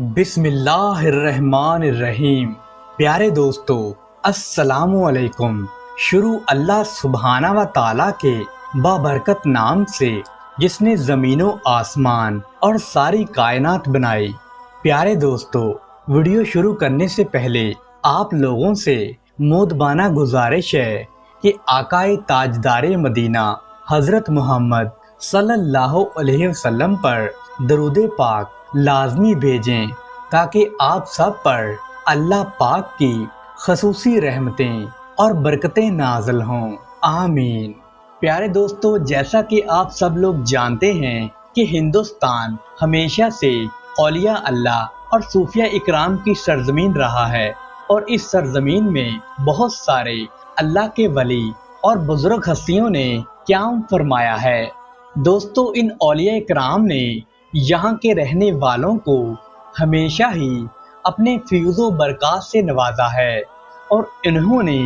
بسم اللہ الرحمن الرحیم۔ پیارے دوستو، السلام علیکم۔ شروع اللہ سبحانہ و تعالیٰ کے بابرکت نام سے جس نے زمین و آسمان اور ساری کائنات بنائی۔ پیارے دوستو، ویڈیو شروع کرنے سے پہلے آپ لوگوں سے مودبانہ گزارش ہے کہ آقائے تاجدار مدینہ حضرت محمد صلی اللہ علیہ وسلم پر درود پاک لازمی بھیجیں تاکہ آپ سب پر اللہ پاک کی خصوصی رحمتیں اور برکتیں نازل ہوں، آمین۔ پیارے دوستو، جیسا کہ آپ سب لوگ جانتے ہیں کہ ہندوستان ہمیشہ سے اولیاء اللہ اور صوفیہ اکرام کی سرزمین رہا ہے، اور اس سرزمین میں بہت سارے اللہ کے ولی اور بزرگ ہستیوں نے قیام فرمایا ہے۔ دوستو، ان اولیاء اکرام نے یہاں کے رہنے والوں کو ہمیشہ ہی اپنے فیض و برکات سے نوازا ہے، اور انہوں نے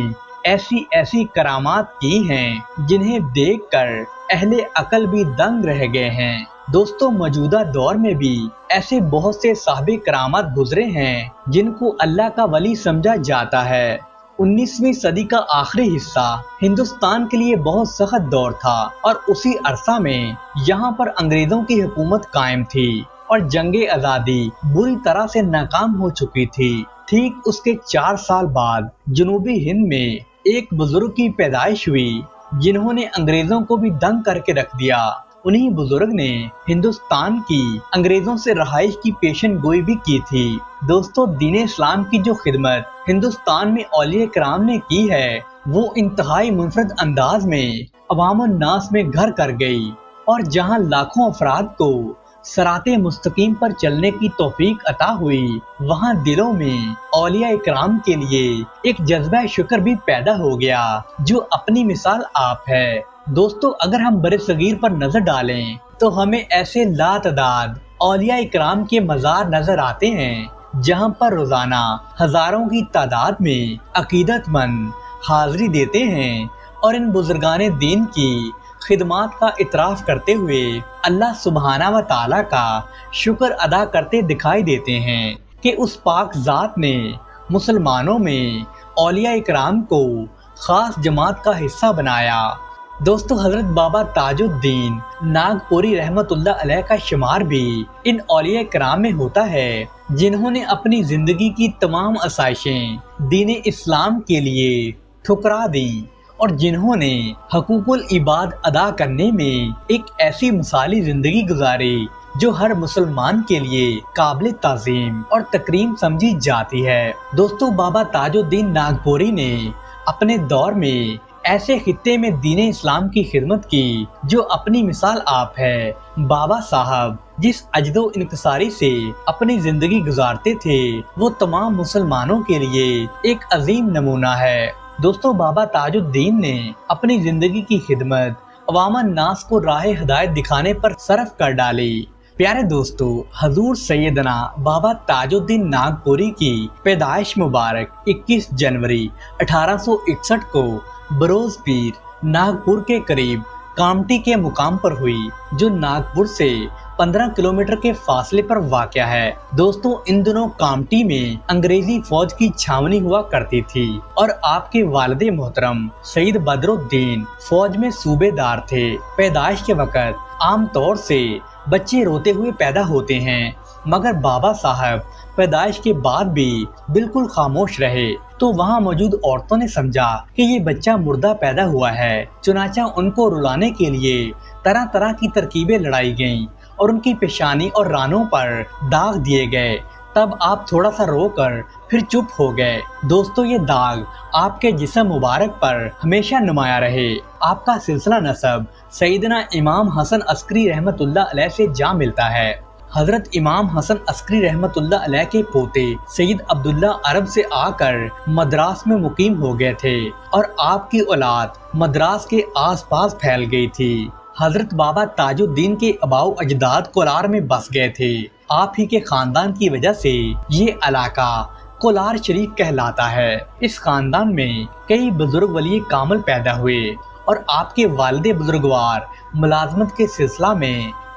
ایسی ایسی کرامات کی ہیں جنہیں دیکھ کر اہل عقل بھی دنگ رہ گئے ہیں۔ دوستو، موجودہ دور میں بھی ایسے بہت سے صاحب کرامات گزرے ہیں جن کو اللہ کا ولی سمجھا جاتا ہے۔ 19ویں صدی کا آخری حصہ ہندوستان کے لیے بہت سخت دور تھا، اور اسی عرصہ میں یہاں پر انگریزوں کی حکومت قائم تھی اور جنگ آزادی بری طرح سے ناکام ہو چکی تھی۔ ٹھیک اس کے 4 سال بعد جنوبی ہند میں ایک بزرگ کی پیدائش ہوئی جنہوں نے انگریزوں کو بھی دنگ کر کے رکھ دیا۔ انہی بزرگ نے ہندوستان کی انگریزوں سے رہائش کی پیشن گوئی بھی کی تھی۔ دوستو، دین اسلام کی جو خدمت ہندوستان میں اولیاء کرام نے کی ہے وہ انتہائی منفرد انداز میں عوام الناس میں گھر کر گئی، اور جہاں لاکھوں افراد کو صراط مستقیم پر چلنے کی توفیق عطا ہوئی، وہاں دلوں میں اولیاء اکرام کے لیے ایک جذبہ شکر بھی پیدا ہو گیا جو اپنی مثال آپ ہے۔ دوستو، اگر ہم برصغیر پر نظر ڈالیں تو ہمیں ایسے لاتعداد اولیاء اکرام کے مزار نظر آتے ہیں جہاں پر روزانہ ہزاروں کی تعداد میں عقیدت مند حاضری دیتے ہیں، اور ان بزرگان دین کی خدمات کا اعتراف کرتے ہوئے اللہ سبحانہ و تعالیٰ کا شکر ادا کرتے دکھائی دیتے ہیں کہ اس پاک ذات نے مسلمانوں میں اولیاء اکرام کو خاص جماعت کا حصہ بنایا۔ دوستو، حضرت بابا تاج الدین ناگپوری رحمت اللہ علیہ کا شمار بھی ان اولیاء کرام میں ہوتا ہے جنہوں نے اپنی زندگی کی تمام آسائشیں دین اسلام کے لیے ٹھکرا دیں، اور جنہوں نے حقوق العباد ادا کرنے میں ایک ایسی مثالی زندگی گزاری جو ہر مسلمان کے لیے قابل تعظیم اور تکریم سمجھی جاتی ہے۔ دوستو، بابا تاج الدین ناگپوری نے اپنے دور میں ایسے خطے میں دین اسلام کی خدمت کی جو اپنی مثال آپ ہے۔ بابا صاحب جس عجز و انکساری سے اپنی زندگی گزارتے تھے وہ تمام مسلمانوں کے لیے ایک عظیم نمونہ ہے۔ دوستو، بابا تاج الدین نے اپنی زندگی کی خدمت عوام الناس کو راہ ہدایت دکھانے پر صرف کر ڈالی۔ پیارے دوستو، حضور سیدنا بابا تاج الدین ناگپوری کی پیدائش مبارک 21 جنوری 1861 کو بروز پیر ناگپور کے قریب کامٹی کے مقام پر ہوئی، جو ناگپور سے 15 کلومیٹر کے فاصلے پر واقع ہے۔ دوستو، ان دنوں کامٹی میں انگریزی فوج کی چھاونی ہوا کرتی تھی، اور آپ کے والد محترم سید بدر الدین فوج میں صوبے دار تھے۔ پیدائش کے وقت عام طور سے بچے روتے ہوئے پیدا ہوتے ہیں، مگر بابا صاحب پیدائش کے بعد بھی بالکل خاموش رہے، تو وہاں موجود عورتوں نے سمجھا کہ یہ بچہ مردہ پیدا ہوا ہے، چنانچہ ان کو رلانے کے لیے طرح طرح کی ترکیبیں لڑائی گئیں اور ان کی پیشانی اور رانوں پر داغ دیے گئے۔ تب آپ تھوڑا سا رو کر پھر چپ ہو گئے۔ دوستو، یہ داغ آپ کے جسم مبارک پر ہمیشہ نمایاں رہے۔ آپ کا سلسلہ نسب سیدنا امام حسن عسکری رحمت اللہ علیہ سے جا ملتا ہے۔ حضرت امام حسن عسکری رحمت اللہ علیہ کے پوتے سید عبداللہ عرب سے آ کر مدراس میں مقیم ہو گئے تھے، اور آپ کی اولاد مدراس کے آس پاس پھیل گئی تھی۔ حضرت بابا تاج الدین کے آباؤ اجداد کولار میں بس گئے تھے۔ آپ ہی کے خاندان کی وجہ سے یہ علاقہ کولار شریف کہلاتا ہے۔ اس خاندان میں کئی بزرگ ولی کامل پیدا ہوئے، اور آپ کے والد بزرگوار ملازمت کے سلسلہ میں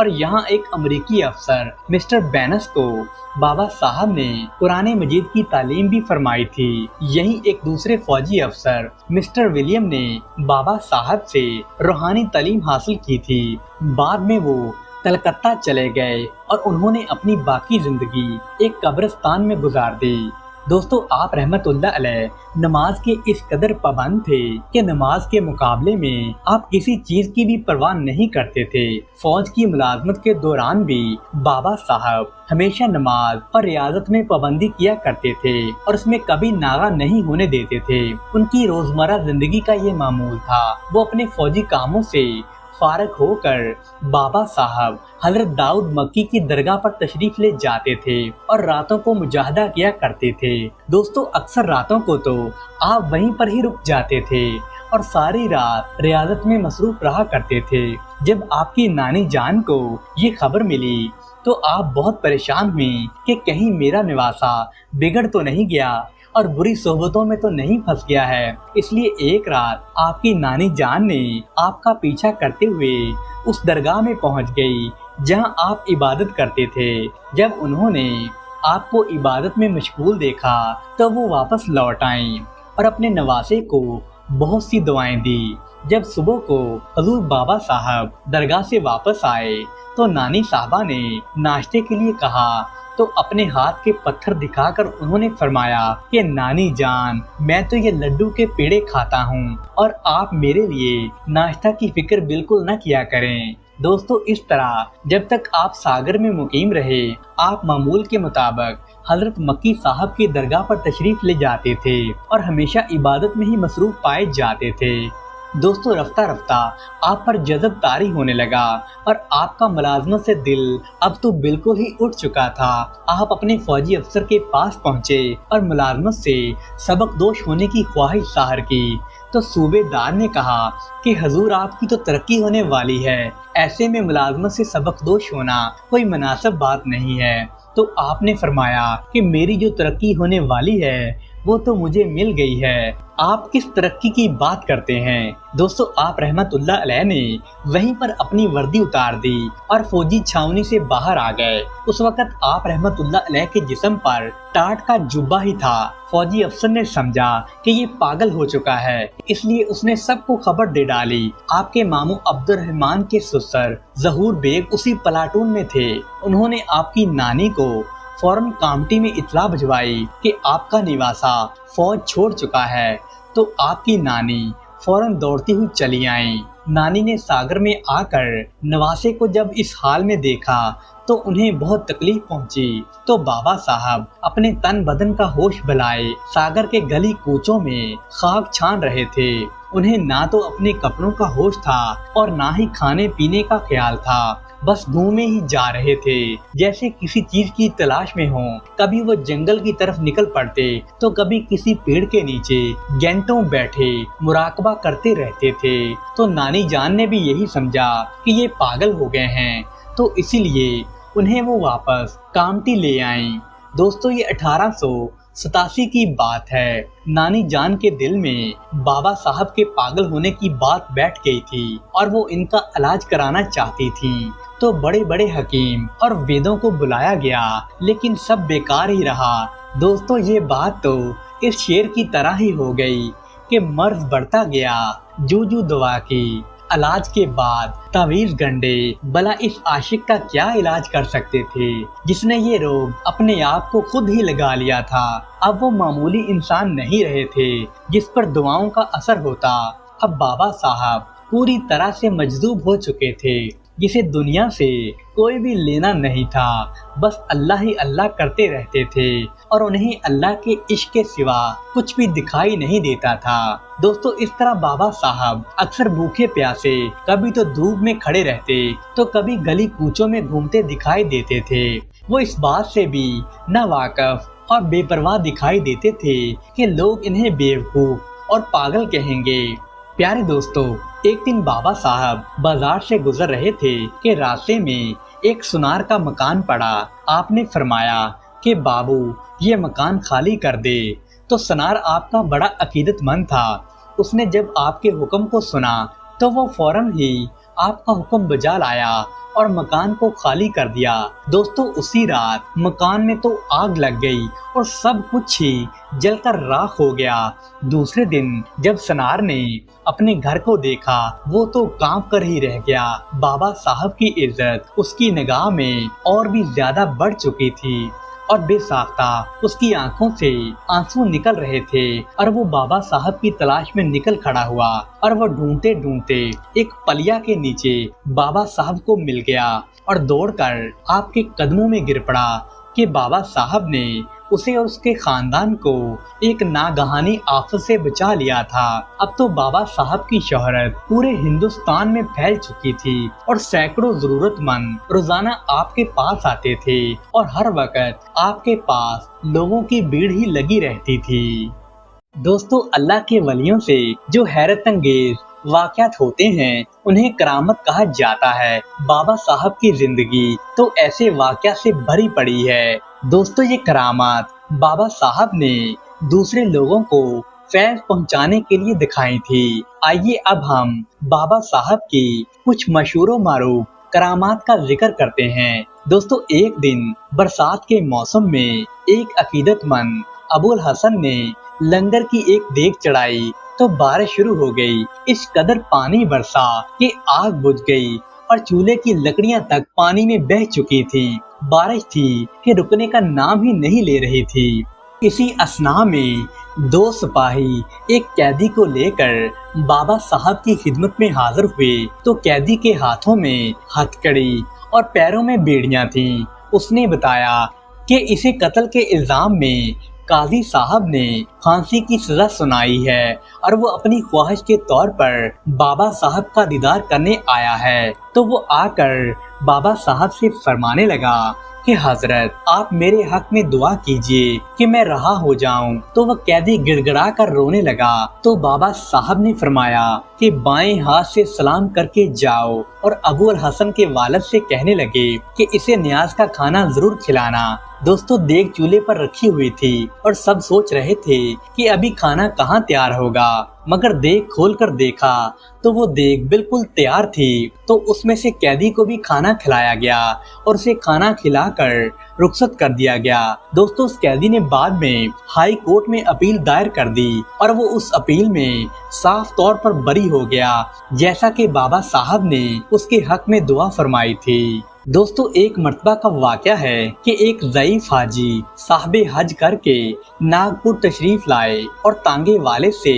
اور یہاں ایک امریکی افسر مسٹر بینس کو بابا صاحب نے قرآن مجید کی تعلیم بھی فرمائی تھی۔ یہی ایک دوسرے فوجی افسر مسٹر ولیم نے بابا صاحب سے روحانی تعلیم حاصل کی تھی۔ بعد میں وہ کلکتہ چلے گئے اور انہوں نے اپنی باقی زندگی ایک قبرستان میں گزار دی۔ دوستو، آپ رحمت اللہ علیہ نماز کے اس قدر پابند تھے کہ نماز کے مقابلے میں آپ کسی چیز کی بھی پرواہ نہیں کرتے تھے۔ فوج کی ملازمت کے دوران بھی بابا صاحب ہمیشہ نماز اور ریاضت میں پابندی کیا کرتے تھے اور اس میں کبھی ناغہ نہیں ہونے دیتے تھے۔ ان کی روزمرہ زندگی کا یہ معمول تھا۔ وہ اپنے فوجی کاموں سے فارغ ہو کر بابا صاحب حضرت داؤد مکی کی درگاہ پر تشریف لے جاتے تھے اور راتوں کو مجاہدہ کیا کرتے تھے۔ دوستو، اکثر راتوں کو تو آپ وہیں پر ہی رک جاتے تھے اور ساری رات ریاضت میں مصروف رہا کرتے تھے۔ جب آپ کی نانی جان کو یہ خبر ملی تو آپ بہت پریشان ہوئیں کہ کہیں میرا نواسا بگڑ تو نہیں گیا اور بری صحبتوں میں تو نہیں پھنس گیا ہے۔ اس لیے ایک رات آپ کی نانی جان نے آپ کا پیچھا کرتے ہوئے اس درگاہ میں پہنچ گئی جہاں آپ عبادت کرتے تھے۔ جب انہوں نے آپ کو عبادت میں مشغول دیکھا تو وہ واپس لوٹ آئیں اور اپنے نواسے کو بہت سی دعائیں دی۔ جب صبح کو حضور بابا صاحب درگاہ سے واپس آئے تو نانی صاحبہ نے ناشتے کے لیے کہا تو اپنے ہاتھ کے پتھر دکھا کر انہوں نے فرمایا کہ نانی جان، میں تو یہ لڈو کے پیڑے کھاتا ہوں اور آپ میرے لیے ناشتہ کی فکر بالکل نہ کیا کریں۔ دوستو، اس طرح جب تک آپ ساگر میں مقیم رہے، آپ معمول کے مطابق حضرت مکی صاحب کی درگاہ پر تشریف لے جاتے تھے اور ہمیشہ عبادت میں ہی مصروف پائے جاتے تھے۔ دوستو، رفتہ رفتہ آپ پر جذب طاری ہونے لگا اور آپ کا ملازمت سے دل اب تو بالکل ہی اٹھ چکا تھا۔ آپ اپنے فوجی افسر کے پاس پہنچے اور ملازمت سے سبق دوش ہونے کی خواہش ظاہر کی تو صوبے دار نے کہا کہ حضور، آپ کی تو ترقی ہونے والی ہے، ایسے میں ملازمت سے سبق دوش ہونا کوئی مناسب بات نہیں ہے۔ تو آپ نے فرمایا کہ میری جو ترقی ہونے والی ہے وہ تو مجھے مل گئی ہے، آپ کس ترقی کی بات کرتے ہیں؟ دوستو، آپ رحمت اللہ علیہ نے وہیں پر اپنی وردی اتار دی اور فوجی چھاونی سے باہر آ گئے۔ اس وقت آپ رحمت اللہ علیہ کے جسم پر ٹاٹ کا جبہ ہی تھا۔ فوجی افسر نے سمجھا کہ یہ پاگل ہو چکا ہے، اس لیے اس نے سب کو خبر دے ڈالی۔ آپ کے ماموں عبد الرحمان کے سسر ظہور بیگ اسی پلاٹون میں تھے۔ انہوں نے آپ کی نانی کو فوراً کامٹی میں اطلاع بھجوائی کہ آپ کا نواسا فوج چھوڑ چکا ہے تو آپ کی نانی فوراً دوڑتی ہوئی چلی آئیں۔ نانی نے ساگر میں آ کر نواسے کو جب اس حال میں دیکھا تو انہیں بہت تکلیف پہنچی تو بابا صاحب اپنے تن بدن کا ہوش بھلائے ساگر کے گلی کوچوں میں خاک چھان رہے تھے۔ انہیں نہ تو اپنے کپڑوں کا ہوش تھا اور نہ ہی کھانے پینے کا خیال تھا، بس گھومے ہی جا رہے تھے جیسے کسی چیز کی تلاش میں ہوں۔ کبھی وہ جنگل کی طرف نکل پڑتے تو کبھی کسی پیڑ کے نیچے گھنٹوں بیٹھے مراقبہ کرتے رہتے تھے۔ تو نانی جان نے بھی یہی سمجھا کہ یہ پاگل ہو گئے ہیں تو اسی لیے انہیں وہ واپس کامٹی لے آئیں۔ دوستو، یہ 1887 کی بات ہے۔ نانی جان کے دل میں بابا صاحب کے پاگل ہونے کی بات بیٹھ گئی تھی اور وہ ان کا علاج کرانا چاہتی تھی۔ تو بڑے بڑے حکیم اور ویدوں کو بلایا گیا لیکن سب بیکار ہی رہا۔ دوستو، یہ بات تو اس شعر کی طرح ہی ہو گئی کہ مرض بڑھتا گیا، جو دعا کی علاج کے بعد تعویذ گنڈے، بلا اس عاشق کا کیا علاج کر سکتے تھے جس نے یہ روگ اپنے آپ کو خود ہی لگا لیا تھا۔ اب وہ معمولی انسان نہیں رہے تھے جس پر دعاؤں کا اثر ہوتا۔ اب بابا صاحب پوری طرح سے مجذوب ہو چکے تھے، جسے دنیا سے کوئی بھی لینا نہیں تھا، بس اللہ ہی اللہ کرتے رہتے تھے اور انہیں اللہ کے عشق کے سوا کچھ بھی دکھائی نہیں دیتا تھا۔ دوستو، اس طرح بابا صاحب اکثر بھوکے پیاسے کبھی تو دھوپ میں کھڑے رہتے تو کبھی گلی کوچوں میں گھومتے دکھائی دیتے تھے۔ وہ اس بات سے بھی نہ واقف اور بے پرواہ دکھائی دیتے تھے کہ لوگ انہیں بیوقوف اور پاگل کہیں گے۔ پیارے دوستو، ایک دن بابا صاحب بازار سے گزر رہے تھے کہ راستے میں ایک سنار کا مکان پڑا۔ آپ نے فرمایا کہ بابو، یہ مکان خالی کر دے۔ تو سنار آپ کا بڑا عقیدت مند تھا۔ اس نے جب آپ کے حکم کو سنا تو وہ فوراً ہی آپ کا حکم بجا لایا اور مکان کو خالی کر دیا۔ دوستو اسی رات مکان میں تو آگ لگ گئی اور سب کچھ ہی جل کر راکھ ہو گیا۔ دوسرے دن جب سنار نے اپنے گھر کو دیکھا وہ تو کانپ کر ہی رہ گیا۔ بابا صاحب کی عزت اس کی نگاہ میں اور بھی زیادہ بڑھ چکی تھی اور بے ساختہ اس کی آنکھوں سے آنسو نکل رہے تھے اور وہ بابا صاحب کی تلاش میں نکل کھڑا ہوا اور وہ ڈھونڈتے ڈھونڈتے ایک پلیا کے نیچے بابا صاحب کو مل گیا اور دوڑ کر آپ کے قدموں میں گر پڑا کہ بابا صاحب نے اسے اور اس کے خاندان کو ایک ناگہانی آفت سے بچا لیا تھا۔ اب تو بابا صاحب کی شہرت پورے ہندوستان میں پھیل چکی تھی اور سینکڑوں ضرورت مند روزانہ آپ کے پاس آتے تھے اور ہر وقت آپ کے پاس لوگوں کی بھیڑ ہی لگی رہتی تھی۔ دوستو اللہ کے ولیوں سے جو حیرت انگیز واقعات ہوتے ہیں انہیں کرامت کہا جاتا ہے۔ بابا صاحب کی زندگی تو ایسے واقعات سے بھری پڑی ہے۔ دوستو یہ کرامات بابا صاحب نے دوسرے لوگوں کو فیض پہنچانے کے لیے دکھائی تھی۔ آئیے اب ہم بابا صاحب کی کچھ مشہور و معروف کرامات کا ذکر کرتے ہیں۔ دوستو ایک دن برسات کے موسم میں ایک عقیدت مند ابو الحسن نے لنگر کی ایک دیگ چڑھائی تو بارش شروع ہو گئی۔ اس قدر پانی برسا کہ آگ بجھ گئی اور چولہے کی لکڑیاں تک پانی میں بہہ چکی تھی۔ بارش تھی کہ رکنے کا نام ہی نہیں لے رہی تھی۔ اسی اثناء میں دو سپاہی ایک قیدی کو لے کر بابا صاحب کی خدمت میں حاضر ہوئے تو قیدی کے ہاتھوں میں ہتھ کڑی اور پیروں میں بیڑیاں تھیں۔ اس نے بتایا کہ اسے قتل کے الزام میں قاضی صاحب نے پھانسی کی سزا سنائی ہے اور وہ اپنی خواہش کے طور پر بابا صاحب کا دیدار کرنے آیا ہے۔ تو وہ آ کر بابا صاحب سے فرمانے لگا کہ حضرت آپ میرے حق میں دعا کیجئے کہ میں رہا ہو جاؤں۔ تو وہ قیدی گڑ گڑا کر رونے لگا تو بابا صاحب نے فرمایا کہ بائیں ہاتھ سے سلام کر کے جاؤ اور ابو الحسن کے والد سے کہنے لگے کہ اسے نیاز کا کھانا ضرور کھلانا۔ دوستو دیگ چولہے پر رکھی ہوئی تھی اور سب سوچ رہے تھے کہ ابھی کھانا کہاں تیار ہوگا، مگر دیگ کھول کر دیکھا تو وہ دیگ بالکل تیار تھی۔ تو اس میں سے قیدی کو بھی کھانا کھلایا گیا اور اسے کھانا کھلا کر رخصت کر دیا گیا۔ دوستو اس قیدی نے بعد میں ہائی کورٹ میں اپیل دائر کر دی اور وہ اس اپیل میں صاف طور پر بری ہو گیا، جیسا کہ بابا صاحب نے اس کے حق میں دعا فرمائی تھی۔ دوستو ایک مرتبہ کا واقعہ ہے کہ ایک ضعیف حاجی صاحب حج کر کے ناگپور تشریف لائے اور تانگے والے سے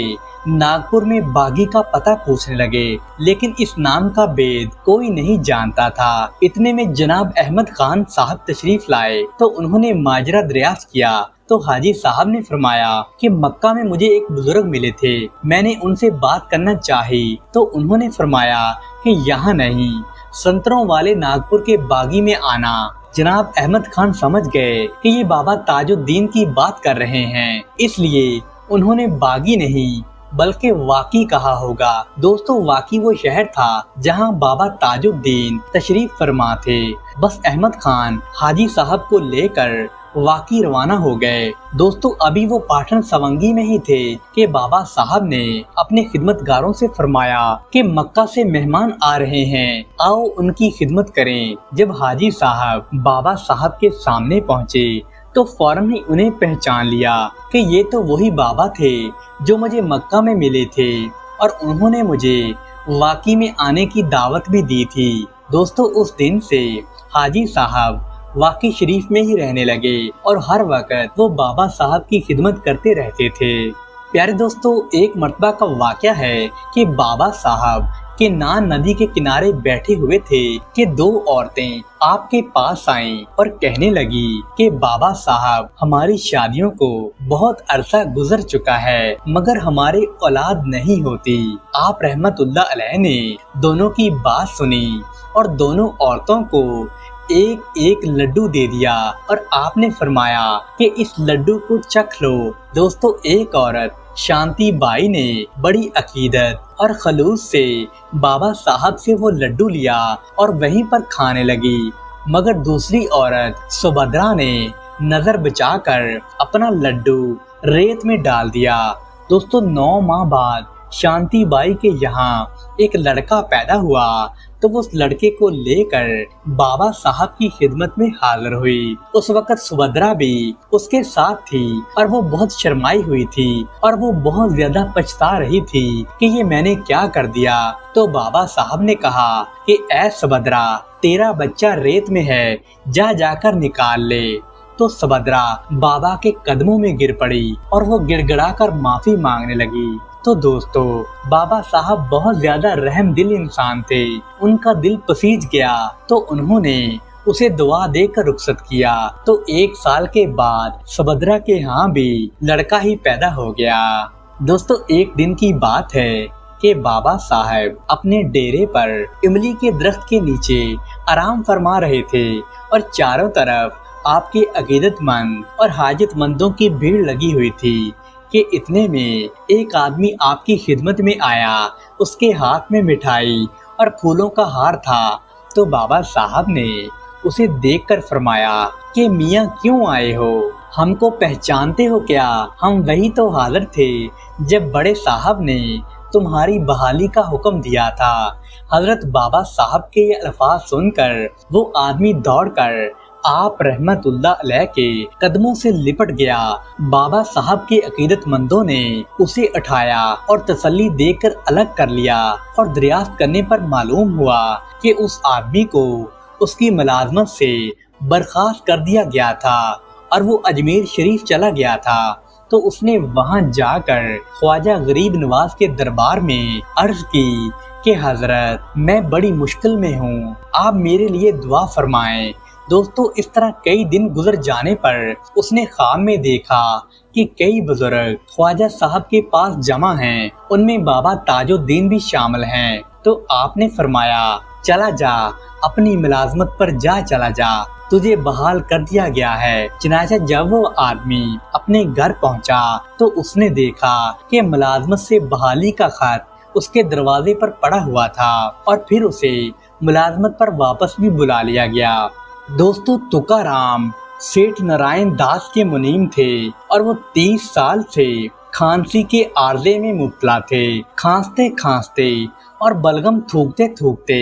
ناگپور میں باغی کا پتہ پوچھنے لگے، لیکن اس نام کا بید کوئی نہیں جانتا تھا۔ اتنے میں جناب احمد خان صاحب تشریف لائے تو انہوں نے ماجرا دریافت کیا تو حاجی صاحب نے فرمایا کہ مکہ میں مجھے ایک بزرگ ملے تھے، میں نے ان سے بات کرنا چاہی تو انہوں نے فرمایا کہ یہاں نہیں، سنتروں والے ناگپور کے باغی میں آنا۔ جناب احمد خان سمجھ گئے کہ یہ بابا تاج الدین کی بات کر رہے ہیں، اس لیے انہوں نے باغی نہیں بلکہ واقعی کہا ہوگا۔ دوستو واقعی وہ شہر تھا جہاں بابا تاج الدین تشریف فرما تھے۔ بس احمد خان حاجی صاحب کو لے کر واقعی روانہ ہو گئے۔ دوستو ابھی وہ پاٹن سونگی میں ہی تھے کہ بابا صاحب نے اپنے خدمتگاروں سے فرمایا کہ مکہ سے مہمان آ رہے ہیں، آؤ ان کی خدمت کریں۔ جب حاجی صاحب بابا صاحب کے سامنے پہنچے تو فوراً ہی انہیں پہچان لیا کہ یہ تو وہی بابا تھے جو مجھے مکہ میں ملے تھے اور انہوں نے مجھے واقعی میں آنے کی دعوت بھی دی تھی۔ دوستو اس دن سے حاجی صاحب واقعی شریف میں ہی رہنے لگے اور ہر وقت وہ بابا صاحب کی خدمت کرتے رہتے تھے۔ پیارے دوستو ایک مرتبہ کا واقعہ ہے کہ بابا صاحب کے نان ندی کے کنارے بیٹھے ہوئے تھے کہ دو عورتیں آپ کے پاس آئیں اور کہنے لگی کہ بابا صاحب ہماری شادیوں کو بہت عرصہ گزر چکا ہے مگر ہمارے اولاد نہیں ہوتی۔ آپ رحمت اللہ علیہ نے دونوں کی بات سنی اور دونوں عورتوں کو ایک ایک لڈو دے دیا اور آپ نے فرمایا کہ اس لڈو کو چکھ لو۔ دوستو ایک عورت شانتی بائی نے بڑی عقیدت اور خلوص سے بابا صاحب سے وہ لڈو لیا اور وہیں پر کھانے لگی، مگر دوسری عورت سبھدرا نے نظر بچا کر اپنا لڈو ریت میں ڈال دیا۔ دوستو 9 ماہ بعد شانتی بائی کے یہاں ایک لڑکا پیدا ہوا تو وہ اس لڑکے کو لے کر بابا صاحب کی خدمت میں حاضر ہوئی۔ اس وقت سبھدرا بھی اس کے ساتھ تھی اور وہ بہت شرمائی ہوئی تھی اور وہ بہت زیادہ پچھتا رہی تھی کہ یہ میں نے کیا کر دیا۔ تو بابا صاحب نے کہا کہ اے سبھدرا، تیرا بچہ ریت میں ہے، جا کر نکال لے۔ تو سبھدرا بابا کے قدموں میں گر پڑی اور وہ گڑ گڑا کر معافی مانگنے لگی۔ تو دوستو، بابا صاحب بہت زیادہ رحم دل انسان تھے، ان کا دل پسیج گیا تو انہوں نے اسے دعا دے کر رخصت کیا۔ تو 1 سال کے بعد سبھدرا کے ہاں بھی لڑکا ہی پیدا ہو گیا۔ دوستو، ایک دن کی بات ہے کہ بابا صاحب اپنے ڈیرے پر املی کے درخت کے نیچے آرام فرما رہے تھے اور چاروں طرف آپ کے عقیدت مند اور حاجت مندوں کی بھیڑ لگی ہوئی تھی کہ اتنے میں ایک آدمی آپ کی خدمت میں آیا۔ اس کے ہاتھ میں مٹھائی اور پھولوں کا ہار تھا۔ تو بابا صاحب نے اسے دیکھ کر فرمایا کہ میاں کیوں آئے ہو؟ ہم کو پہچانتے ہو کیا؟ ہم وہی تو حاضر تھے جب بڑے صاحب نے تمہاری بحالی کا حکم دیا تھا۔ حضرت بابا صاحب کے یہ الفاظ سن کر وہ آدمی دوڑ کر آپ رحمت اللہ علیہ کے قدموں سے لپٹ گیا۔ بابا صاحب کے عقیدت مندوں نے اسے اٹھایا اور تسلی دے کر الگ کر لیا اور دریافت کرنے پر معلوم ہوا کہ اس آدمی کو اس کی ملازمت سے برخاست کر دیا گیا تھا اور وہ اجمیر شریف چلا گیا تھا۔ تو اس نے وہاں جا کر خواجہ غریب نواز کے دربار میں عرض کی کہ حضرت، میں بڑی مشکل میں ہوں، آپ میرے لیے دعا فرمائیں۔ دوستو، اس طرح کئی دن گزر جانے پر اس نے خواب میں دیکھا کہ کئی بزرگ خواجہ صاحب کے پاس جمع ہیں، ان میں بابا تاج الدین بھی شامل ہیں۔ تو آپ نے فرمایا، چلا جا، اپنی ملازمت پر چلا جا، تجھے بحال کر دیا گیا ہے۔ چنانچہ جب وہ آدمی اپنے گھر پہنچا تو اس نے دیکھا کہ ملازمت سے بحالی کا خط اس کے دروازے پر پڑا ہوا تھا اور پھر اسے ملازمت پر واپس بھی بلا لیا گیا۔ دوستو، تکارام سیٹھ نارائن داس کے منیم تھے اور وہ 30 سال سے کھانسی کے عارضے میں مبتلا تھے۔ کھانستے کھانستے اور بلغم تھوکتے تھوکتے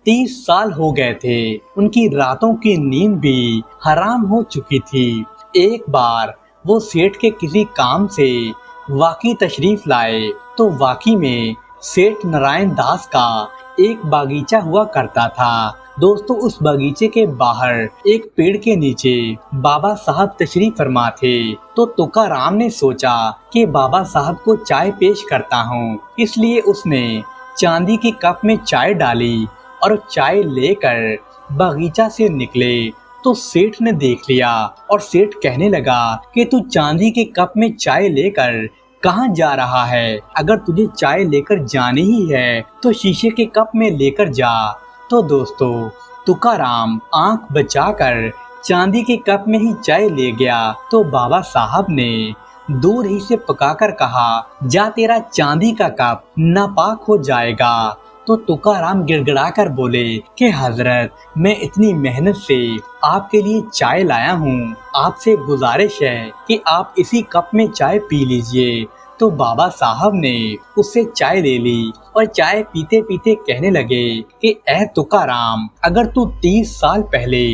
30 سال ہو گئے تھے۔ ان کی راتوں کی نیند بھی حرام ہو چکی تھی۔ ایک بار وہ سیٹھ کے کسی کام سے واقعی تشریف لائے تو واقعی میں سیٹھ نارائن داس کا ایک باغیچہ ہوا کرتا تھا۔ دوستو، اس باغیچے کے باہر ایک پیڑ کے نیچے بابا صاحب تشریف فرما تھے۔ تو تکارام نے سوچا کہ بابا صاحب کو چائے پیش کرتا ہوں، اس لیے اس نے چاندی کے کپ میں چائے ڈالی اور چائے لے کر باغیچہ سے نکلے تو سیٹھ نے دیکھ لیا اور سیٹھ کہنے لگا کہ تو چاندی کے کپ میں چائے لے کر کہاں جا رہا ہے؟ اگر تجھے چائے لے کر جانی ہی ہے تو شیشے کے کپ میں لے کر جا۔ تو دوستو، تکارام آنکھ بچا کر چاندی کے کپ میں ہی چائے لے گیا تو بابا صاحب نے دور ہی سے پکا کر کہا، جا، تیرا چاندی کا کپ ناپاک ہو جائے گا۔ تو تکارام گڑ گڑا کر بولے کہ حضرت، میں اتنی محنت سے آپ کے لیے چائے لایا ہوں، آپ سے گزارش ہے کہ آپ اسی کپ میں چائے پی لیجئے۔ تو بابا صاحب نے اس سے چائے لے لی اور چائے پیتے پیتے کہنے لگے کہ اے تکارام، اگر تو 30 سال پہلے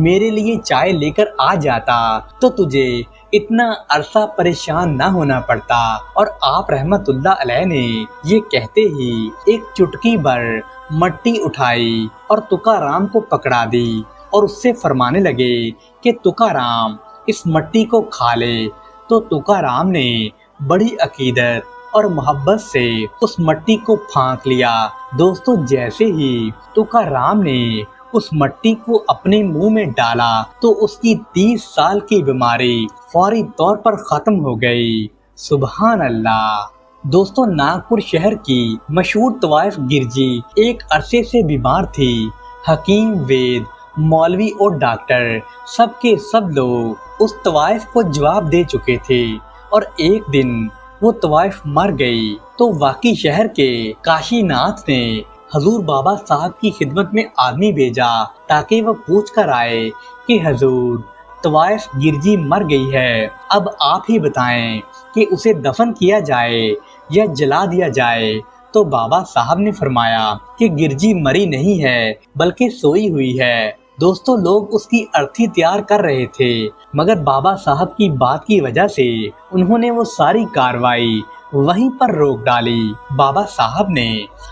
میرے لیے چائے لے کر آ جاتا تو تجھے اتنا عرصہ پریشان نہ ہونا پڑتا۔ اور آپ رحمت اللہ علیہ نے یہ کہتے ہی ایک چٹکی بھر مٹی اٹھائی اور تکارام کو پکڑا دی اور اس سے فرمانے لگے کہ تکارام، اس مٹی کو کھا لے۔ تو تکارام نے بڑی عقیدت اور محبت سے اس مٹی کو پھانک لیا۔ دوستو، جیسے ہی تکارام نے اس مٹی کو اپنے منہ میں ڈالا تو اس کی 30 سال کی بیماری فوری طور پر ختم ہو گئی۔ سبحان اللہ۔ دوستو، ناگپور شہر کی مشہور طوائف گرجی ایک عرصے سے بیمار تھی۔ حکیم، وید، مولوی اور ڈاکٹر سب کے سب لوگ اس طوائف کو جواب دے چکے تھے اور ایک دن وہ طوائف مر گئی تو واقعی شہر کے کاشی ناتھ نے حضور بابا صاحب کی خدمت میں آدمی بھیجا تاکہ وہ پوچھ کر آئے کہ حضور، طوائف گرجی مر گئی ہے، اب آپ ہی بتائیں کہ اسے دفن کیا جائے یا جلا دیا جائے۔ تو بابا صاحب نے فرمایا کہ گرجی مری نہیں ہے بلکہ سوئی ہوئی ہے۔ دوستو لوگ اس کی ارتھی تیار کر رہے تھے، مگر بابا صاحب کی بات کی وجہ سے انہوں نے وہ ساری کاروائی وہیں پر روک ڈالی۔ بابا صاحب نے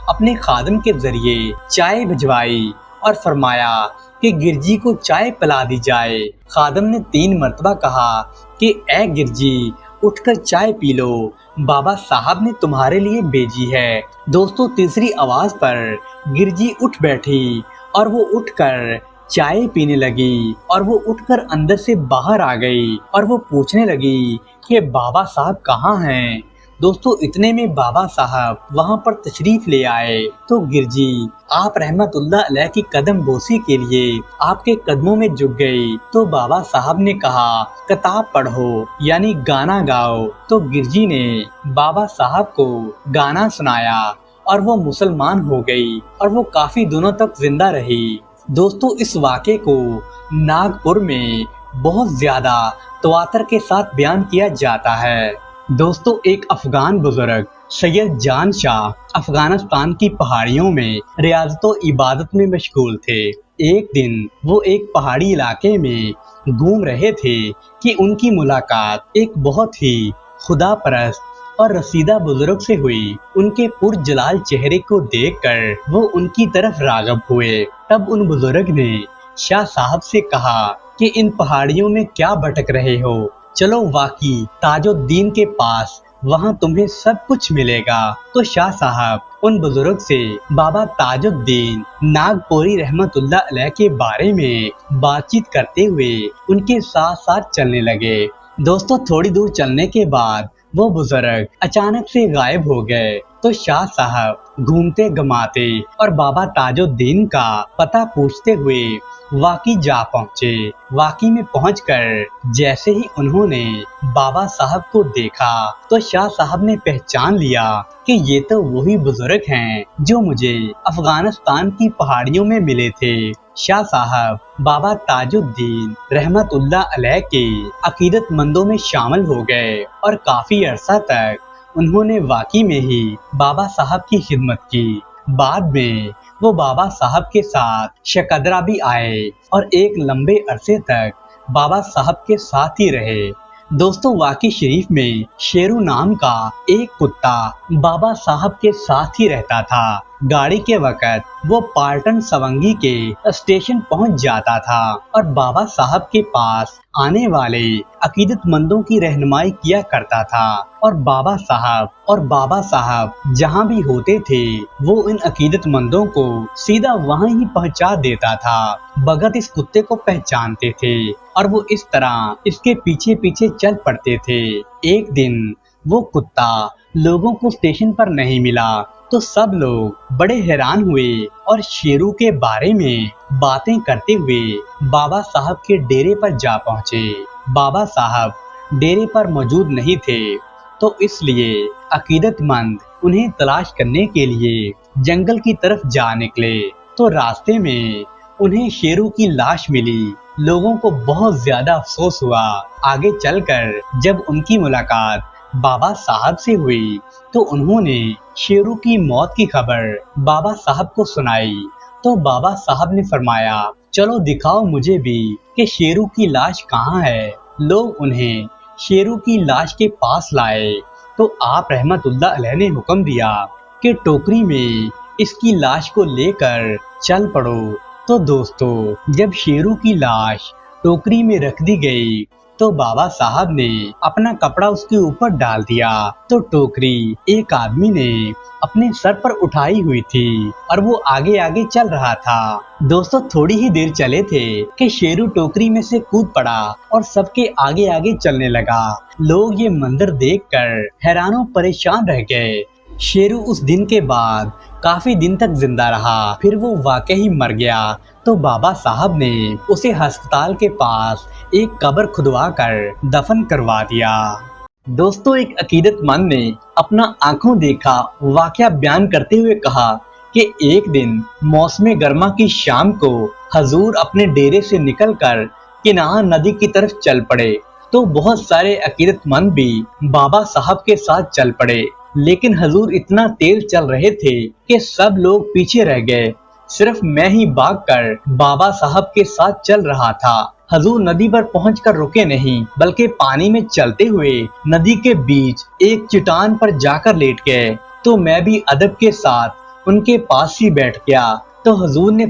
اپنے خادم کے ذریعے چائے بھجوائی اور فرمایا کہ گرجی کو چائے پلا دی جائے۔ خادم نے 3 مرتبہ کہا کہ اے گرجی اٹھ کر چائے پی لو، بابا صاحب نے تمہارے لیے بھیجی ہے۔ دوستو تیسری آواز پر گرجی اٹھ بیٹھی اور وہ اٹھ کر چائے پینے لگی، اور وہ اٹھ کر اندر سے باہر آ گئی اور وہ پوچھنے لگی کہ بابا صاحب کہاں ہیں۔ دوستو اتنے میں بابا صاحب وہاں پر تشریف لے آئے تو گرجی آپ رحمت اللہ علیہ کی قدم بوسی کے لیے آپ کے قدموں میں جھک گئی۔ تو بابا صاحب نے کہا کتاب پڑھو یعنی گانا گاؤ۔ تو گرجی نے بابا صاحب کو گانا سنایا اور وہ مسلمان ہو گئی اور وہ کافی دنوں تک زندہ رہی۔ دوستو اس واقعے کو ناگپور میں بہت زیادہ تواتر کے ساتھ بیان کیا جاتا ہے۔ دوستو ایک افغان بزرگ سید جان شاہ افغانستان کی پہاڑیوں میں ریاضت و عبادت میں مشغول تھے۔ ایک دن وہ ایک پہاڑی علاقے میں گھوم رہے تھے کہ ان کی ملاقات ایک بہت ہی خدا پرست اور رسیدہ بزرگ سے ہوئی۔ ان کے پرجلال چہرے کو دیکھ کر وہ ان کی طرف راغب ہوئے۔ تب ان بزرگ نے شاہ صاحب سے کہا کہ ان پہاڑیوں میں کیا بھٹک رہے ہو، چلو واقعی تاج الدین کے پاس، وہاں تمہیں سب کچھ ملے گا۔ تو شاہ صاحب ان بزرگ سے بابا تاج الدین ناگپوری رحمت اللہ علیہ کے بارے میں بات چیت کرتے ہوئے ان کے ساتھ ساتھ چلنے لگے۔ دوستو تھوڑی دور چلنے کے بعد وہ بزرگ اچانک سے غائب ہو گئے۔ تو شاہ صاحب گھومتے گھماتے اور بابا تاج الدین کا پتہ پوچھتے ہوئے واقعی جا پہنچے۔ واقعی میں پہنچ کر جیسے ہی انہوں نے بابا صاحب کو دیکھا تو شاہ صاحب نے پہچان لیا کہ یہ تو وہی بزرگ ہیں جو مجھے افغانستان کی پہاڑیوں میں ملے تھے۔ شاہ صاحب بابا تاج الدین رحمت اللہ علیہ کے عقیدت مندوں میں شامل ہو گئے اور کافی عرصہ تک انہوں نے واقعی میں ہی بابا صاحب کی خدمت کی۔ بعد میں وہ بابا صاحب کے ساتھ شکدرہ بھی آئے اور ایک لمبے عرصے تک بابا صاحب کے ساتھ ہی رہے۔ دوستو واقعی شریف میں شیرو نام کا ایک کتا بابا صاحب کے ساتھ ہی رہتا تھا۔ گاڑی کے وقت وہ پالٹن سونگی کے اسٹیشن پہنچ جاتا تھا اور بابا صاحب کے پاس آنے والے عقیدت مندوں کی رہنمائی کیا کرتا تھا، اور بابا صاحب جہاں بھی ہوتے تھے وہ ان عقیدت مندوں کو سیدھا وہاں ہی پہنچا دیتا تھا۔ بھگت اس کتے کو پہچانتے تھے اور وہ اس طرح اس کے پیچھے پیچھے چل پڑتے تھے۔ ایک دن وہ کتا لوگوں کو اسٹیشن پر نہیں ملا تو سب لوگ بڑے حیران ہوئے اور شیرو کے بارے میں باتیں کرتے ہوئے بابا صاحب کے ڈیرے پر جا پہنچے۔ بابا صاحب ڈیرے پر موجود نہیں تھے تو اس لیے عقیدت مند انہیں تلاش کرنے کے لیے جنگل کی طرف جا نکلے۔ تو راستے میں انہیں شیرو کی لاش ملی۔ لوگوں کو بہت زیادہ افسوس ہوا۔ آگے چل کر جب ان کی ملاقات بابا صاحب سے ہوئی تو انہوں نے شیرو کی موت کی خبر بابا صاحب کو سنائی۔ تو بابا صاحب نے فرمایا چلو دکھاؤ مجھے بھی کہ شیرو کی لاش کہاں ہے۔ لوگ انہیں شیرو کی لاش کے پاس لائے تو آپ رحمت اللہ علیہ نے حکم دیا کہ ٹوکری میں اس کی لاش کو لے کر چل پڑو۔ تو دوستو جب شیرو کی لاش ٹوکری میں رکھ دی گئی تو بابا صاحب نے اپنا کپڑا اس کے اوپر ڈال دیا تو ٹوکری ایک آدمی نے اپنے سر پر اٹھائی ہوئی تھی اور وہ آگے آگے چل رہا تھا۔ دوستو تھوڑی ہی دیر چلے تھے کہ شیرو ٹوکری میں سے کود پڑا اور سب کے آگے آگے چلنے لگا۔ لوگ یہ منظر دیکھ کر حیران و پریشان رہ گئے۔ شیرو اس دن کے بعد کافی دن تک زندہ رہا، پھر وہ واقعی مر گیا تو بابا صاحب نے اسے ہسپتال کے پاس ایک قبر کھدوا کر دفن کروا دیا۔ دوستو ایک عقیدت مند نے اپنا آنکھوں دیکھا واقعہ بیان کرتے ہوئے کہا کہ ایک دن موسم گرما کی شام کو حضور اپنے ڈیرے سے نکل کر کنہا ندی کی طرف چل پڑے تو بہت سارے عقیدت مند بھی بابا صاحب کے ساتھ چل پڑے۔ لیکن حضور اتنا تیز چل رہے تھے کہ سب لوگ پیچھے رہ گئے، صرف میں ہی بھاگ کر بابا صاحب کے ساتھ چل رہا تھا۔ حضور ندی پر پہنچ کر رکے نہیں، بلکہ پانی میں چلتے ہوئے ندی کے بیچ ایک چٹان پر جا کر لیٹ گئے، تو میں بھی ادب کے ساتھ ان کے پاس ہی بیٹھ گیا۔ تو حضور نے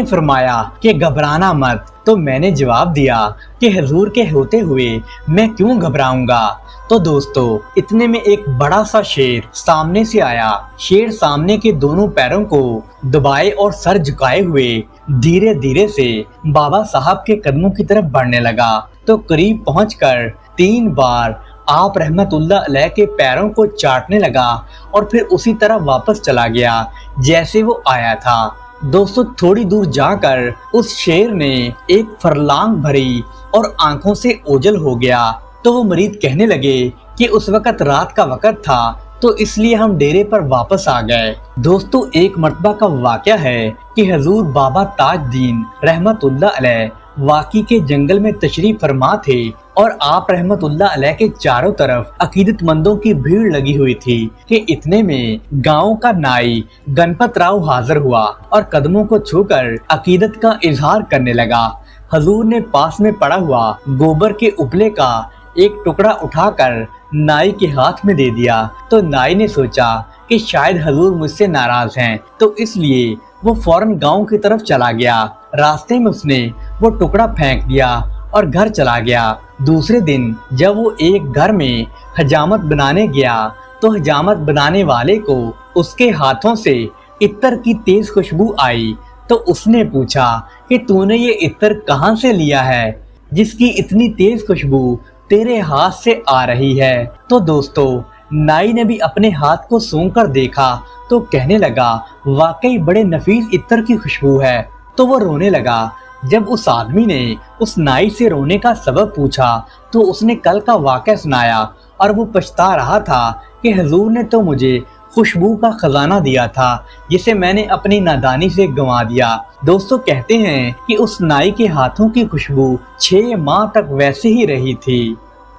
فرمایا کہ گھبرانا مت۔ تو میں نے جواب دیا کہ حضور کے ہوتے ہوئے میں کیوں گھبراؤں گا۔ تو دوستو، اتنے میں ایک بڑا سا شیر سامنے سے آیا۔ شیر سامنے کے دونوں پیروں کو دبائے اور سر جھکائے ہوئے دھیرے دھیرے سے بابا صاحب کے قدموں کی طرف بڑھنے لگا، تو قریب پہنچ کر 3 بار آپ رحمت اللہ علیہ کے پیروں کو چاٹنے لگا اور پھر اسی طرح واپس چلا گیا جیسے وہ آیا تھا۔ دوستو، تھوڑی دور جا کر اس شیر نے ایک فرلانگ بھری اور آنکھوں سے اوجھل ہو گیا، تو وہ مرید کہنے لگے کہ اس وقت رات کا وقت تھا، تو اس لیے ہم ڈیرے پر واپس آ گئے۔ دوستو، ایک مرتبہ کا واقعہ ہے کہ حضور بابا تاج دین رحمت اللہ علیہ واقعی کے جنگل میں تشریف فرما تھے، اور آپ رحمت اللہ علیہ کے چاروں طرف عقیدت مندوں کی بھیڑ لگی ہوئی تھی کہ اتنے میں گاؤں کا نائی گنپت راؤ حاضر ہوا اور قدموں کو چھو کر عقیدت کا اظہار کرنے لگا۔ حضور نے پاس میں پڑا ہوا گوبر کے اپلے کا ایک ٹکڑا اٹھا کر نائی کے ہاتھ میں دے دیا، تو نائی نے سوچا کہ شاید حضور مجھ سے ناراض ہیں، تو اس لیے وہ فوراً گاؤں کی طرف چلا گیا۔ راستے میں اس نے وہ ٹکڑا پھینک دیا اور گھر چلا گیا۔ دوسرے دن جب وہ ایک گھر میں حجامت بنانے گیا، تو حجامت بنانے والے کو اس کے ہاتھوں سے عطر کی تیز خوشبو آئی، تو اس نے پوچھا کہ تو نے یہ عطر کہاں سے لیا ہے جس کی اتنی تیز خوشبو تیرے ہاتھ سے آ رہی ہے؟ تو دوستو، نائی نے بھی اپنے ہاتھ کو سونگھ کر دیکھا تو کہنے لگا واقعی بڑے نفیس عطر کی خوشبو ہے، تو وہ رونے لگا۔ جب اس آدمی نے اس نائی سے رونے کا سبب پوچھا تو اس نے کل کا واقعہ سنایا، اور وہ پچھتا رہا تھا کہ حضور نے تو مجھے خوشبو کا خزانہ دیا تھا جسے میں نے اپنی نادانی سے گنوا دیا۔ دوستو، کہتے ہیں کہ اس نائی کے ہاتھوں کی خوشبو 6 ماہ تک ویسے ہی رہی تھی۔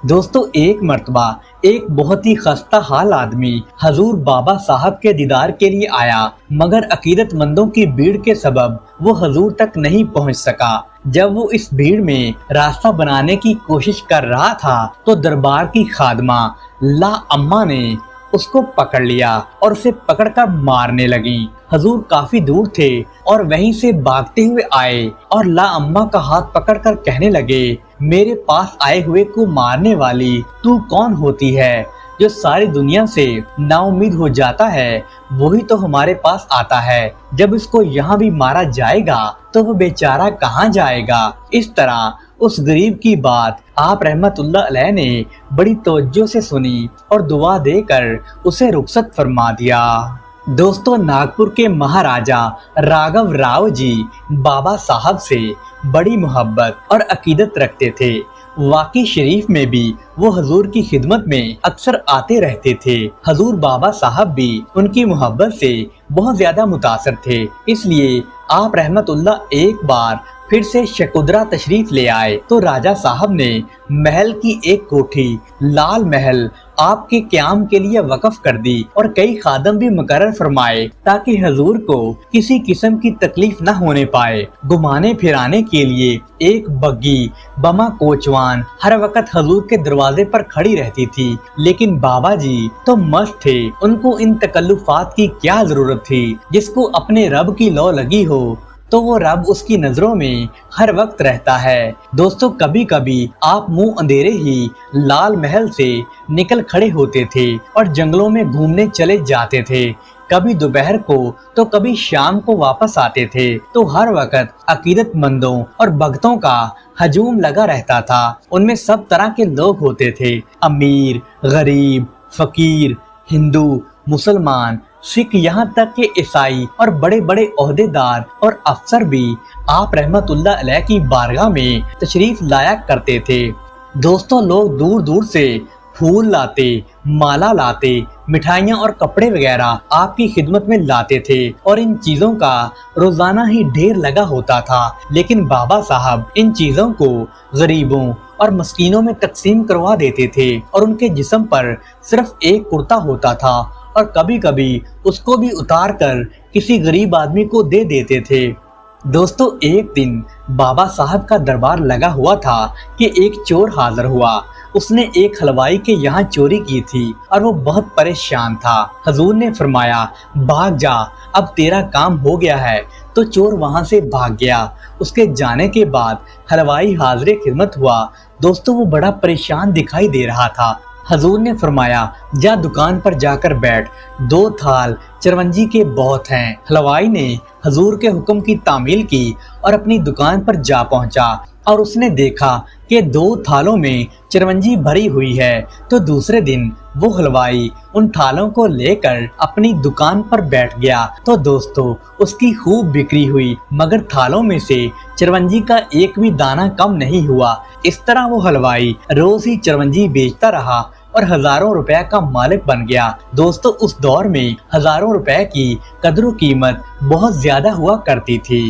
دوستو، ایک مرتبہ ایک بہت ہی خستہ حال آدمی حضور بابا صاحب کے دیدار کے لیے آیا، مگر عقیدت مندوں کی بھیڑ کے سبب وہ حضور تک نہیں پہنچ سکا۔ جب وہ اس بھیڑ میں راستہ بنانے کی کوشش کر رہا تھا تو دربار کی خادمہ لا اماں نے اس کو پکڑ لیا اور اسے پکڑ کر مارنے لگی۔ حضور کافی دور تھے اور وہیں سے بھاگتے ہوئے آئے اور لا اماں کا ہاتھ پکڑ کر کہنے لگے میرے پاس آئے ہوئے کو مارنے والی تو کون ہوتی ہے؟ جو ساری دنیا سے نا امید ہو جاتا ہے وہی تو ہمارے پاس آتا ہے، جب اس کو یہاں بھی مارا جائے گا تو وہ بیچارہ کہاں جائے گا؟ اس طرح اس غریب کی بات آپ رحمت اللہ علیہ نے بڑی توجہ سے سنی اور دعا دے کر اسے رخصت فرما دیا۔ دوستو، ناگپور کے مہاراجا راگھو راؤ جی بابا صاحب سے بڑی محبت اور عقیدت رکھتے تھے۔ واقعی شریف میں بھی وہ حضور کی خدمت میں اکثر آتے رہتے تھے۔ حضور بابا صاحب بھی ان کی محبت سے بہت زیادہ متاثر تھے، اس لیے آپ رحمت اللہ ایک بار پھر سے شکودرا تشریف لے آئے تو راجا صاحب نے محل کی ایک کوٹھی لال محل آپ کے قیام کے لیے وقف کر دی اور کئی خادم بھی مقرر فرمائے تاکہ حضور کو کسی قسم کی تکلیف نہ ہونے پائے۔ گھمانے پھرانے کے لیے ایک بگی بما کوچوان ہر وقت حضور کے دروازے پر کھڑی رہتی تھی، لیکن بابا جی تو مست تھے، ان کو ان تکلفات کی کیا ضرورت تھی؟ جس کو اپنے رب کی لو لگی ہو تو وہ رب اس کی نظروں میں ہر وقت رہتا ہے۔ دوستو، کبھی کبھی آپ منہ اندھیرے ہی لال محل سے نکل کھڑے ہوتے تھے اور جنگلوں میں گھومنے چلے جاتے تھے، کبھی دوپہر کو تو کبھی شام کو واپس آتے تھے، تو ہر وقت عقیدت مندوں اور بھگتوں کا ہجوم لگا رہتا تھا۔ ان میں سب طرح کے لوگ ہوتے تھے، امیر، غریب، فقیر، ہندو، مسلمان، سکھ، یہاں تک کہ عیسائی اور بڑے بڑے عہدے دار اور افسر بھی آپ رحمت اللہ علیہ کی بارگاہ میں تشریف لایا کرتے تھے۔ دوستوں، لوگ دور دور سے پھول لاتے، مالا لاتے، مٹھائیاں اور کپڑے وغیرہ آپ کی خدمت میں لاتے تھے اور ان چیزوں کا روزانہ ہی ڈھیر لگا ہوتا تھا، لیکن بابا صاحب ان چیزوں کو غریبوں اور مسکینوں میں تقسیم کروا دیتے تھے اور ان کے جسم پر صرف ایک کرتا ہوتا تھا اور کبھی کبھی اس کو بھی اتار کر کسی غریب آدمی کو دے دیتے تھے۔ دوستو ایک دن بابا صاحب کا دربار لگا ہوا تھا کہ ایک چور حاضر ہوا۔ اس نے ایک حلوائی کے یہاں چوری کی تھی اور وہ بہت پریشان تھا۔ حضور نے فرمایا بھاگ جا، اب تیرا کام ہو گیا ہے۔ تو چور وہاں سے بھاگ گیا۔ اس کے جانے کے بعد حلوائی حاضر خدمت ہوا۔ دوستو وہ بڑا پریشان دکھائی دے رہا تھا۔ حضور نے فرمایا جا دکان پر جا کر بیٹھ، 2 تھال چرونجی کے بہت ہیں۔ حلوائی نے حضور کے حکم کی تعمیل کی اور اپنی دکان پر جا پہنچا اور اس نے دیکھا کہ 2 تھالوں میں چرونجی بھری ہوئی ہے۔ تو دوسرے دن وہ حلوائی ان تھالوں کو لے کر اپنی دکان پر بیٹھ گیا۔ تو دوستو اس کی خوب بکری ہوئی، مگر تھالوں میں سے چرونجی کا ایک بھی دانہ کم نہیں ہوا۔ اس طرح وہ حلوائی روز ہی چرونجی بیچتا رہا اور ہزاروں روپے کا مالک بن گیا۔ دوستو اس دور میں ہزاروں روپے کی قدر و قیمت بہت زیادہ ہوا کرتی تھی۔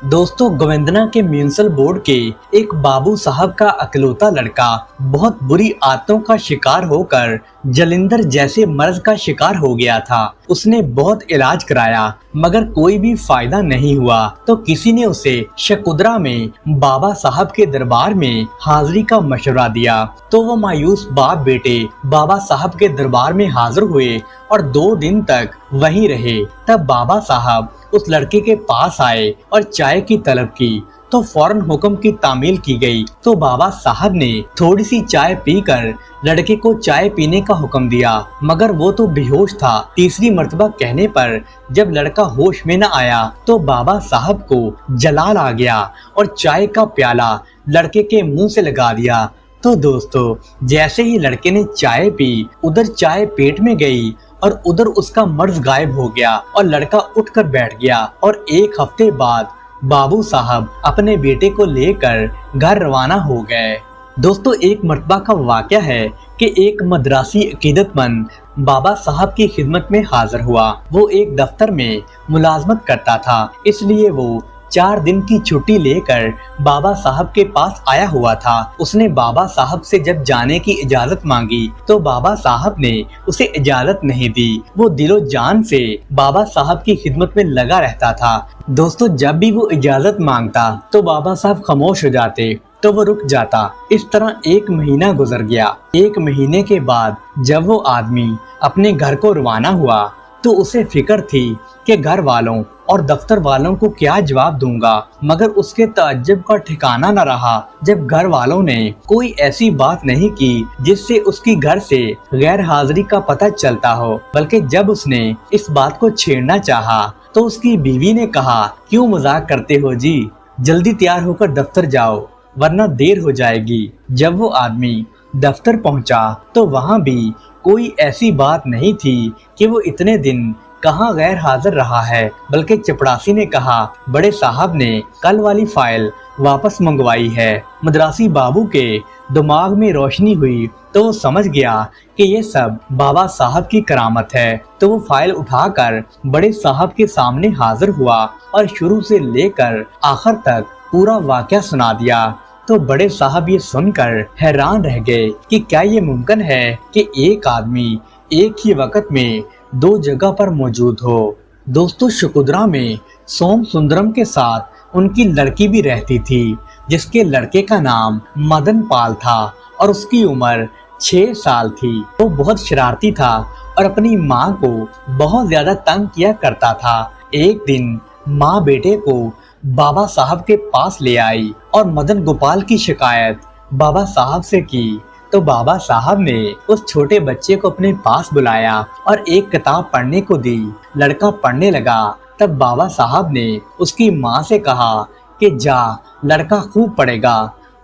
دوستو گووندنا کے میونسپل بورڈ کے ایک بابو صاحب کا اکلوتا لڑکا بہت بری عادتوں کا شکار ہو کر جلندر جیسے مرض کا شکار ہو گیا تھا۔ اس نے بہت علاج کرایا مگر کوئی بھی فائدہ نہیں ہوا۔ تو کسی نے اسے شکودرا میں بابا صاحب کے دربار میں حاضری کا مشورہ دیا۔ تو وہ مایوس باپ بیٹے بابا صاحب کے دربار میں حاضر ہوئے اور 2 دن تک وہیں رہے۔ تب بابا صاحب اس لڑکے کے پاس آئے اور چائے کی طلب کی تو فوراً حکم کی تعمیل کی گئی۔ تو بابا صاحب نے تھوڑی سی چائے پی کر لڑکے کو چائے پینے کا حکم دیا مگر وہ تو بے ہوش تھا۔ تیسری مرتبہ کہنے پر جب لڑکا ہوش میں نہ آیا تو بابا صاحب کو جلال آ گیا اور چائے کا پیالہ لڑکے کے منہ سے لگا دیا۔ تو دوستو جیسے ہی لڑکے نے چائے پی ادھر چائے پیٹ میں گئی اور ادھر اس کا مرض غائب ہو گیا اور لڑکا اٹھ کر بیٹھ گیا۔ اور 1 ہفتے بعد بابو صاحب اپنے بیٹے کو لے کر گھر روانہ ہو گئے۔ دوستو ایک مرتبہ کا واقعہ ہے کہ ایک مدراسی عقیدت مند بابا صاحب کی خدمت میں حاضر ہوا۔ وہ ایک دفتر میں ملازمت کرتا تھا، اس لیے وہ 4 دن کی چھٹی لے کر بابا صاحب کے پاس آیا ہوا تھا۔ اس نے بابا صاحب سے جب جانے کی اجازت مانگی تو بابا صاحب نے اسے اجازت نہیں دی۔ وہ دل و جان سے بابا صاحب کی خدمت میں لگا رہتا تھا۔ دوستو جب بھی وہ اجازت مانگتا تو بابا صاحب خاموش ہو جاتے تو وہ رک جاتا۔ اس طرح 1 مہینہ گزر گیا۔ 1 مہینے کے بعد جب وہ آدمی اپنے گھر کو روانہ ہوا تو اسے فکر تھی کہ گھر والوں اور دفتر والوں کو کیا جواب دوں گا، مگر اس کے تعجب کا ٹھکانہ نہ رہا جب گھر والوں نے کوئی ایسی بات نہیں کی جس سے اس کی گھر سے غیر حاضری کا پتہ چلتا ہو، بلکہ جب اس نے اس بات کو چھیڑنا چاہا تو اس کی بیوی نے کہا کیوں مذاق کرتے ہو جی، جلدی تیار ہو کر دفتر جاؤ ورنہ دیر ہو جائے گی۔ جب وہ آدمی دفتر پہنچا تو وہاں بھی کوئی ایسی بات نہیں تھی کہ وہ اتنے دن کہاں غیر حاضر رہا ہے، بلکہ چپڑاسی نے کہا بڑے صاحب نے کل والی فائل واپس منگوائی ہے۔ مدراسی بابو کے دماغ میں روشنی ہوئی تو وہ سمجھ گیا کہ یہ سب بابا صاحب کی کرامت ہے۔ تو وہ فائل اٹھا کر بڑے صاحب کے سامنے حاضر ہوا اور شروع سے لے کر آخر تک پورا واقعہ سنا دیا۔ تو بڑے صاحب یہ سن کر حیران رہ گئے کہ کیا یہ ممکن ہے کہ ایک آدمی ایک ہی وقت میں 2 جگہ پر موجود ہو۔ دوستو شکودرا میں سوم سندرم کے ساتھ ان کی لڑکی بھی رہتی تھی جس کے لڑکے کا نام مدن پال تھا اور اس کی عمر 6 سال تھی۔ وہ بہت شرارتی تھا اور اپنی ماں کو بہت زیادہ تنگ کیا کرتا تھا۔ ایک دن ماں بیٹے کو بابا صاحب کے پاس لے آئی اور مدن گوپال کی شکایت بابا صاحب سے کی۔ تو بابا صاحب نے اس چھوٹے بچے کو اپنے پاس بلایا اور ایک کتاب پڑھنے کو دی۔ لڑکا پڑھنے لگا۔ تب بابا صاحب نے اس کی ماں سے کہا کہ جا لڑکا خوب پڑھے گا۔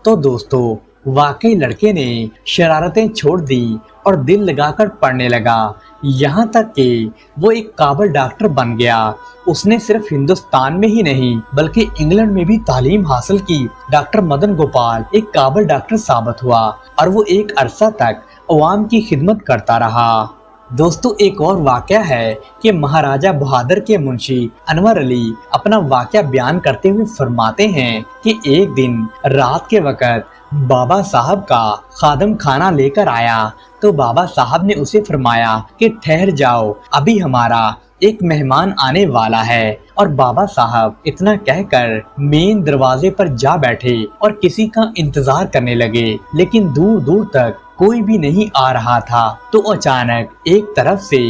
تو دوستو واقعی لڑکے نے شرارتیں چھوڑ دی اور دل لگا کر پڑھنے لگا، یہاں تک کہ وہ ایک قابل ڈاکٹر بن گیا۔ اس نے صرف ہندوستان میں ہی نہیں بلکہ انگلینڈ میں بھی تعلیم حاصل کی۔ ڈاکٹر مدن گوپال ایک قابل ڈاکٹر ثابت ہوا اور وہ ایک عرصہ تک عوام کی خدمت کرتا رہا۔ دوستو ایک اور واقعہ ہے کہ مہاراجہ بہادر کے منشی انور علی اپنا واقعہ بیان کرتے ہوئے فرماتے ہیں کہ ایک دن رات کے وقت بابا صاحب کا خادم کھانا لے کر آیا تو بابا صاحب نے اسے فرمایا کہ ٹھہر جاؤ، ابھی ہمارا ایک مہمان آنے والا ہے۔ اور بابا صاحب اتنا کہہ کر مین دروازے پر جا بیٹھے اور کسی کا انتظار کرنے لگے، لیکن دور دور تک کوئی بھی نہیں آ رہا تھا۔ تو اچانک ایک طرف سے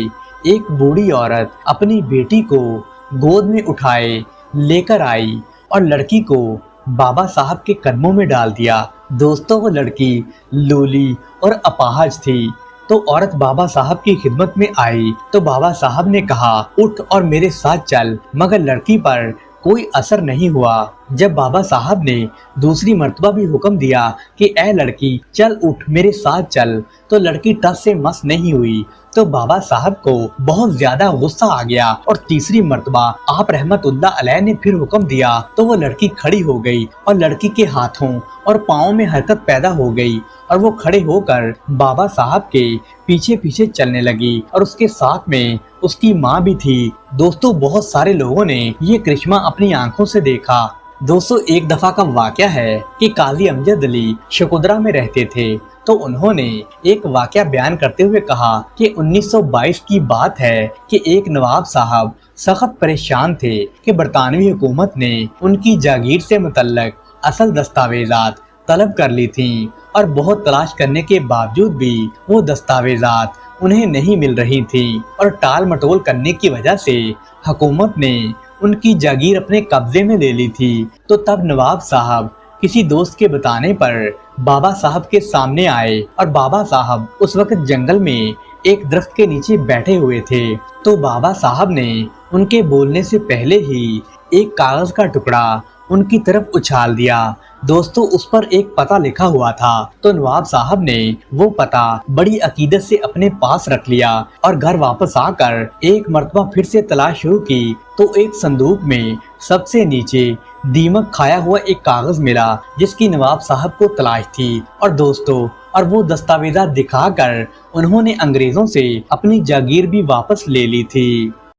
ایک بوڑھی عورت اپنی بیٹی کو گود میں اٹھائے لے کر آئی اور لڑکی کو بابا صاحب کے قدموں میں ڈال دیا۔ دوستوں، وہ لڑکی لولی اور اپاہج تھی۔ تو عورت بابا صاحب کی خدمت میں آئی تو بابا صاحب نے کہا اٹھ اور میرے ساتھ چل، مگر لڑکی پر کوئی اثر نہیں ہوا۔ جب بابا صاحب نے دوسری مرتبہ بھی حکم دیا کہ اے لڑکی چل اٹھ میرے ساتھ چل، تو لڑکی ٹس سے مس نہیں ہوئی۔ تو بابا صاحب کو بہت زیادہ غصہ آ گیا اور تیسری مرتبہ آپ رحمت اللہ علیہ نے پھر حکم دیا تو وہ لڑکی کھڑی ہو گئی اور لڑکی کے ہاتھوں اور پاؤں میں حرکت پیدا ہو گئی اور وہ کھڑے ہو کر بابا صاحب کے پیچھے پیچھے چلنے لگی اور اس کے ساتھ میں اس کی ماں بھی تھی۔ دوستوں، بہت سارے لوگوں نے یہ کرشمہ اپنی آنکھوں سے دیکھا۔ دوستوں، ایک دفعہ کا واقعہ ہے کہ قاضی امجد علی شکودرا میں رہتے تھے، تو انہوں نے ایک واقعہ بیان کرتے ہوئے کہا کہ 1922 کی بات ہے کہ ایک نواب صاحب سخت پریشان تھے کہ برطانوی حکومت نے ان کی جاگیر سے متعلق اصل دستاویزات طلب کر لی تھیں اور بہت تلاش کرنے کے باوجود بھی وہ دستاویزات انہیں نہیں مل رہی تھی اور ٹال مٹول کرنے کی وجہ سے حکومت نے ان کی جاگیر اپنے قبضے میں لے لی تھی۔ تو تب نواب صاحب کسی دوست کے بتانے پر بابا صاحب کے سامنے آئے اور بابا صاحب اس وقت جنگل میں ایک درخت کے نیچے بیٹھے ہوئے تھے۔ تو بابا صاحب نے ان کے بولنے سے پہلے ہی ایک کاغذ کا ٹکڑا ان کی طرف اچھال دیا۔ دوستو، اس پر ایک پتہ لکھا ہوا تھا۔ تو نواب صاحب نے وہ پتہ بڑی عقیدت سے اپنے پاس رکھ لیا اور گھر واپس آ کر ایک مرتبہ پھر سے تلاش شروع کی تو ایک صندوق میں سب سے نیچے دیمک کھایا ہوا ایک کاغذ ملا جس کی نواب صاحب کو تلاش تھی۔ اور دوستو، اور وہ دستاویزات دکھا کر انہوں نے انگریزوں سے اپنی جاگیر بھی واپس لے لی تھی۔